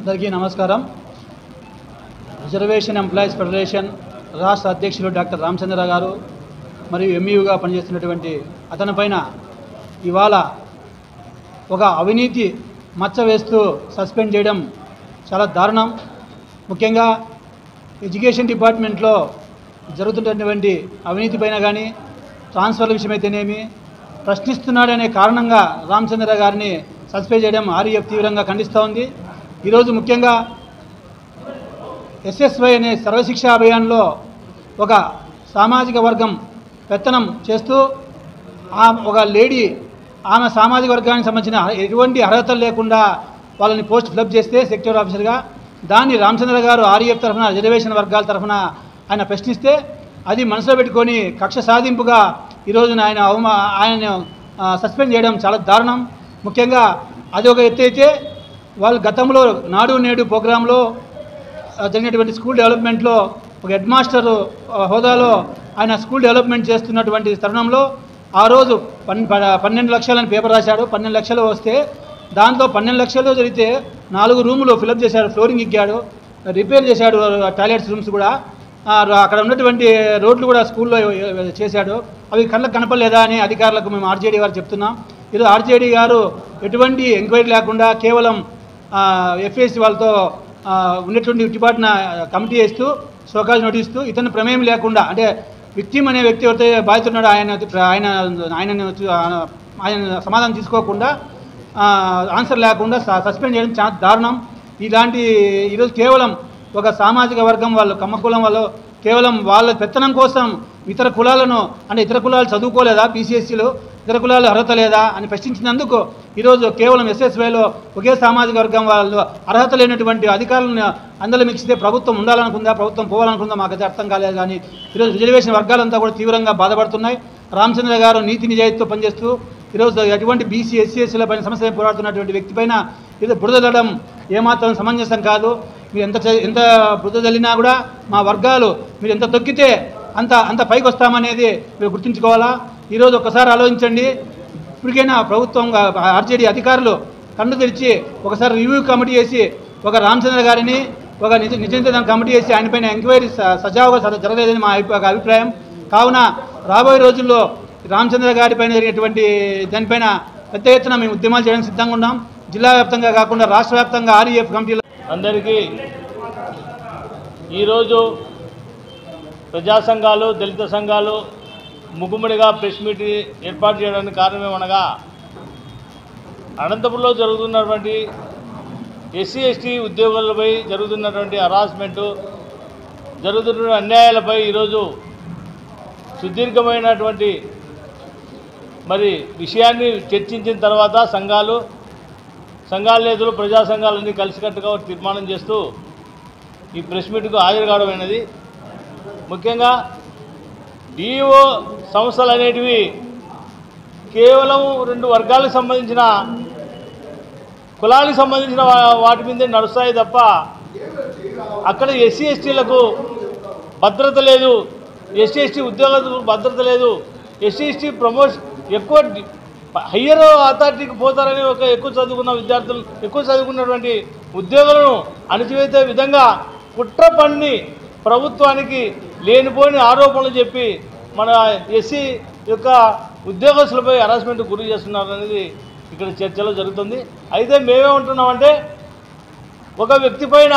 అందరికీ నమస్కారం. Reservation employees federation రాష్ట్ర అధ్యక్షులు డాక్టర్ రామచంద్ర గారు మరియు ఎంఈయూగా పనిచేస్తున్నటువంటి అతనిపైన ఇవాళ ఒక అవినీతి మచ్చ వేస్తూ సస్పెండ్ చేయడం చాలా దారుణం. ముఖ్యంగా ఎడ్యుకేషన్ డిపార్ట్మెంట్లో జరుగుతున్నటువంటి అవినీతి పైన కానీ ట్రాన్స్ఫర్ల విషయమైతేనేమి ప్రశ్నిస్తున్నాడనే కారణంగా రామచంద్ర గారిని సస్పెండ్ చేయడం ఆర్ఈఎఫ్ తీవ్రంగా ఖండిస్తూ ఉంది. ఈరోజు ముఖ్యంగా ఎస్ఎస్వై అనే సర్వశిక్ష అభియాన్లో ఒక సామాజిక వర్గం పెత్తనం చేస్తూ ఒక లేడీ ఆమె సామాజిక వర్గానికి సంబంధించిన ఎటువంటి అర్హతలు లేకుండా వాళ్ళని పోస్ట్ ఫిలప్ చేస్తే సెక్టర్ ఆఫీసర్గా దాన్ని రామచంద్ర గారు ఆర్ఈఎఫ్ తరఫున రిజర్వేషన్ వర్గాల తరఫున ఆయన ప్రశ్నిస్తే అది మనసులో పెట్టుకొని కక్ష సాధింపుగా ఈరోజున ఆయన సస్పెండ్ చేయడం చాలా దారుణం. ముఖ్యంగా అది ఒక ఎత్తు అయితే వాళ్ళు గతంలో నాడు నేడు ప్రోగ్రాంలో జరిగినటువంటి స్కూల్ డెవలప్మెంట్లో ఒక హెడ్ మాస్టర్ హోదాలో ఆయన స్కూల్ డెవలప్మెంట్ చేస్తున్నటువంటి తరుణంలో ఆ రోజు 12 లక్షలని పేపర్ రాశాడు. 12 లక్షలు వస్తే దాంతో 12 లక్షలు జరిగితే 4 రూములు ఫిలప్ చేశాడు, ఫ్లోరింగ్ ఎక్కాడు, రిపేర్ చేశాడు, టాయిలెట్స్ రూమ్స్ కూడా, అక్కడ ఉన్నటువంటి రోడ్లు కూడా స్కూల్లో చేశాడు. అవి కళ్ళకు కనపడలేదా అని అధికారులకు మేము ఆర్జేడీ గారు చెప్తున్నాం. ఈరోజు ఆర్జేడీ గారు ఎటువంటి ఎంక్వైరీ లేకుండా కేవలం ఎఫ్ఏసి వాళ్ళతో ఉన్నటువంటి డిపార్ట్మెంట్ కమిటీ వేస్తూ షోకాజ్ నోటిస్తూ ఇతను ప్రమేయం లేకుండా, అంటే విక్టిమ్ అనే వ్యక్తి ఎవరైతే బాధితున్నాడో ఆయన సమాధానం తీసుకోకుండా ఆన్సర్ లేకుండా సస్పెండ్ చేయడం చాలా దారుణం. ఇలాంటి ఈరోజు కేవలం ఒక సామాజిక వర్గం వాళ్ళు కమ్మకులం వాళ్ళు కేవలం వాళ్ళ పెత్తనం కోసం ఇతర కులాలను, అంటే ఇతర కులాలు చదువుకోలేదా, పీసీఎస్సీలు ఇతర కులాలు అర్హత లేదా అని ప్రశ్నించినందుకు ఈరోజు కేవలం ఎస్ఎస్వైలో ఒకే సామాజిక వర్గం వాళ్ళు అర్హత లేనటువంటి అధికారులను అందరూ మిక్కిస్తే ప్రభుత్వం ఉండాలనుకుందా, ప్రభుత్వం పోవాలనుకుందా మాకైతే అర్థం కాలేదు. కానీ ఈరోజు రిజర్వేషన్ వర్గాలంతా కూడా తీవ్రంగా బాధపడుతున్నాయి. రామచంద్ర గారు నీతి నిజాయితీతో పనిచేస్తూ ఈరోజు ఎటువంటి బీసీ ఎస్సీఎస్సీల పైన సమస్య పోరాడుతున్నటువంటి వ్యక్తి పైన ఇది బురద జల్లడం ఏమాత్రం సమంజసం కాదు. మీరు ఎంత బురద జల్లినా కూడా మా వర్గాలు మీరు ఎంత తొక్కితే అంత పైకి వస్తామనేది మీరు గుర్తుంచుకోవాలా. ఈరోజు ఒకసారి ఆలోచించండి. ఇప్పటికైనా ప్రభుత్వం ఆర్జేడీ అధికారులు కన్ను తెరిచి ఒకసారి రివ్యూ కమిటీ వేసి ఒక రామచంద్ర గారిని ఒక నిజ కమిటీ వేసి ఆయనపైన ఎంక్వైరీ సజావుగా జరగలేదని మా అభిప్రాయం. కావున రాబోయే రోజుల్లో రామచంద్ర గారి పైన జరిగినటువంటి దానిపైన పెద్ద ఎత్తున మేము ఉద్యమాలు చేయడానికి సిద్ధంగా ఉన్నాం. జిల్లా వ్యాప్తంగా కాకుండా రాష్ట్ర వ్యాప్తంగా ఆర్ఈఎఫ్ కమిటీలో అందరికీ ఈరోజు ప్రజా సంఘాలు, దళిత సంఘాలు ముగ్గుముడిగా ప్రెస్ మీట్ ఏర్పాటు చేయడానికి కారణమేమనగా అనంతపురంలో జరుగుతున్నటువంటి ఎస్సీ ఎస్టీ ఉద్యోగులపై జరుగుతున్నటువంటి హరాస్మెంటు, జరుగుతున్న అన్యాయాలపై ఈరోజు సుదీర్ఘమైనటువంటి విషయాన్ని చర్చించిన తర్వాత సంఘాల నేతలు, ప్రజా సంఘాలన్నీ కలిసికట్టుగా తీర్మానం చేస్తూ ఈ ప్రెస్ మీట్కు హాజరు కావడమైనది. ముఖ్యంగా డిఓ సంస్థలు అనేటివి కేవలం 2 వర్గాలకు సంబంధించిన కులాలకు సంబంధించిన వాటి మీదే నడుస్తాయి తప్ప అక్కడ ఎస్సీ ఎస్టీలకు భద్రత లేదు, ఎస్సీ ఎస్టీ ఉద్యోగులకు భద్రత లేదు. ఎస్సీ ఎస్టీ ప్రమోషన్ ఎక్కువ హయ్యర్ అథారిటీకి పోతారని ఒక ఎక్కువ చదువుకున్న విద్యార్థులు, ఎక్కువ చదువుకున్నటువంటి ఉద్యోగులను అణచివేసే విధంగా కుట్ర పన్ని ప్రభుత్వానికి లేనిపోని ఆరోపణలు చెప్పి మన ఎస్సీ యొక్క ఉద్యోగస్తులపై హరాస్మెంట్ గురి చేస్తున్నారు అనేది ఇక్కడ చర్చలో జరుగుతుంది. అయితే మేమేమంటున్నామంటే ఒక వ్యక్తి పైన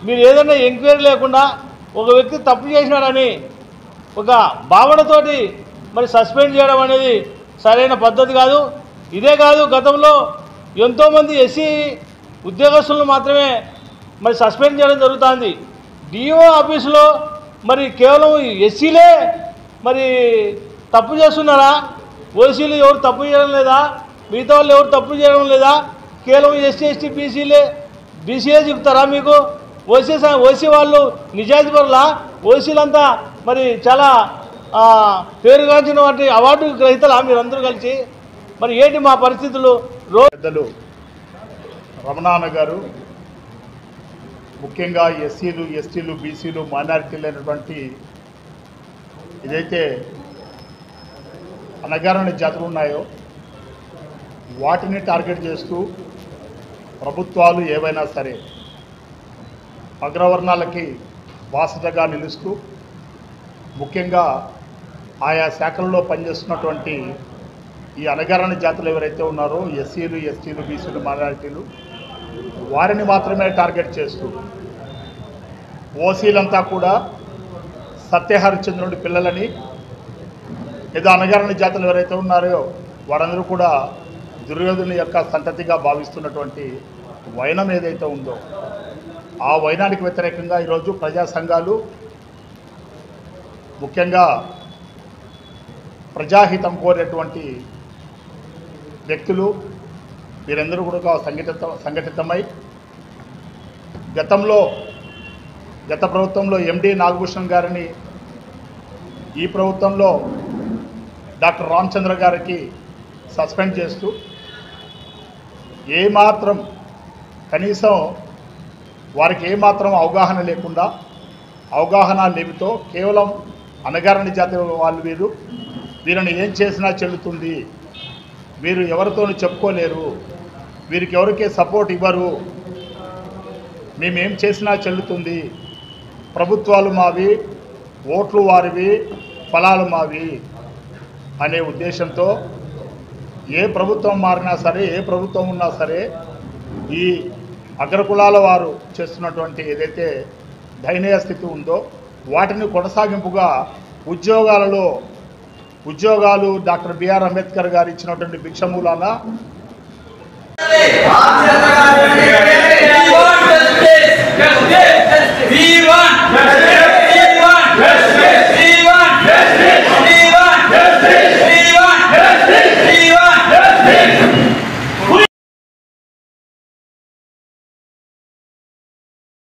మీరు ఏదైనా ఎంక్వైరీ లేకుండా ఒక వ్యక్తి తప్పు చేసినాడని ఒక భావనతోటి సస్పెండ్ చేయడం అనేది సరైన పద్ధతి కాదు. ఇదే కాదు, గతంలో ఎంతోమంది ఎస్సీ ఉద్యోగస్తులను మాత్రమే సస్పెండ్ చేయడం జరుగుతుంది. డిఓ ఆఫీసులో కేవలం ఎస్సీలే తప్పు చేస్తున్నారా? ఓసీలు ఎవరు తప్పు చేయడం లేదా? మిగతా వాళ్ళు ఎవరు తప్పు చేయడం లేదా? కేవలం ఎస్సీ ఎస్టీ బీసీలే చెప్తారా? మీకు ఓసీ వాళ్ళు నిజాయితీ పరులా? ఓసీలంతా చాలా పేరుగాంచినటువంటి అవార్డు గ్రహీతలా మీరందరూ కలిసి? ఏంటి మా పరిస్థితులు? పెద్దలు రమణాన్న గారు ముఖ్యంగా ఎస్సీలు, ఎస్టీలు, బీసీలు, మైనారిటీలు అయినటువంటి ఏదైతే అనగారణ జాతులు ఉన్నాయో వాటిని టార్గెట్ చేస్తూ ప్రభుత్వాలు ఏవైనా సరే అగ్రవర్ణాలకి బాసటగా నిలుస్తూ ముఖ్యంగా ఆయా శాఖల్లో పనిచేస్తున్నటువంటి ఈ అణగారిన జాతులు ఎవరైతే ఉన్నారో ఎస్సీలు, ఎస్టీలు, బీసీలు, మైనారిటీలు వారిని మాత్రమే టార్గెట్ చేస్తూ ఓసీలంతా కూడా సత్యహరిచంద్రుడి పిల్లలని ఏదో అణగారిన జాతులు ఎవరైతే ఉన్నారో వారందరూ కూడా దుర్యోధను యొక్క సంతతిగా భావిస్తున్నటువంటి వైనం ఏదైతే ఉందో ఆ వైనానికి వ్యతిరేకంగా ఈరోజు ప్రజా సంఘాలు ముఖ్యంగా ప్రజాహితం కోరేటువంటి వ్యక్తులు వీరందరూ కూడా సంఘటితమై గత ప్రభుత్వంలో ఎండి నాగభూషణ్ గారిని ఈ ప్రభుత్వంలో డాక్టర్ రామచంద్ర గారికి సస్పెండ్ చేస్తూ ఏమాత్రం కనీసం వారికి ఏమాత్రం అవగాహన లేకుండా అవగాహన లేమితో కేవలం అణగారిన జాతి వాళ్ళు వీరిని ఏం చేసినా చెల్లుతుంది, వీరు ఎవరితోనూ చెప్పుకోలేరు, వీరికి ఎవరికే సపోర్ట్ ఇవ్వరు, మేమేం చేసినా చెల్లుతుంది, ప్రభుత్వాలు మావి, ఓట్లు వారివి, ఫలాలు మావి అనే ఉద్దేశంతో ఏ ప్రభుత్వం మారినా సరే ఏ ప్రభుత్వం ఉన్నా సరే ఈ అగ్రకులాల వారు చేస్తున్నటువంటి ఏదైతే దయనీయ స్థితి ఉందో వాటిని కొనసాగింపుగా ఉద్యోగాలు డాక్టర్ బిఆర్ అంబేద్కర్ గారు ఇచ్చినటువంటి భిక్షమూలాన We want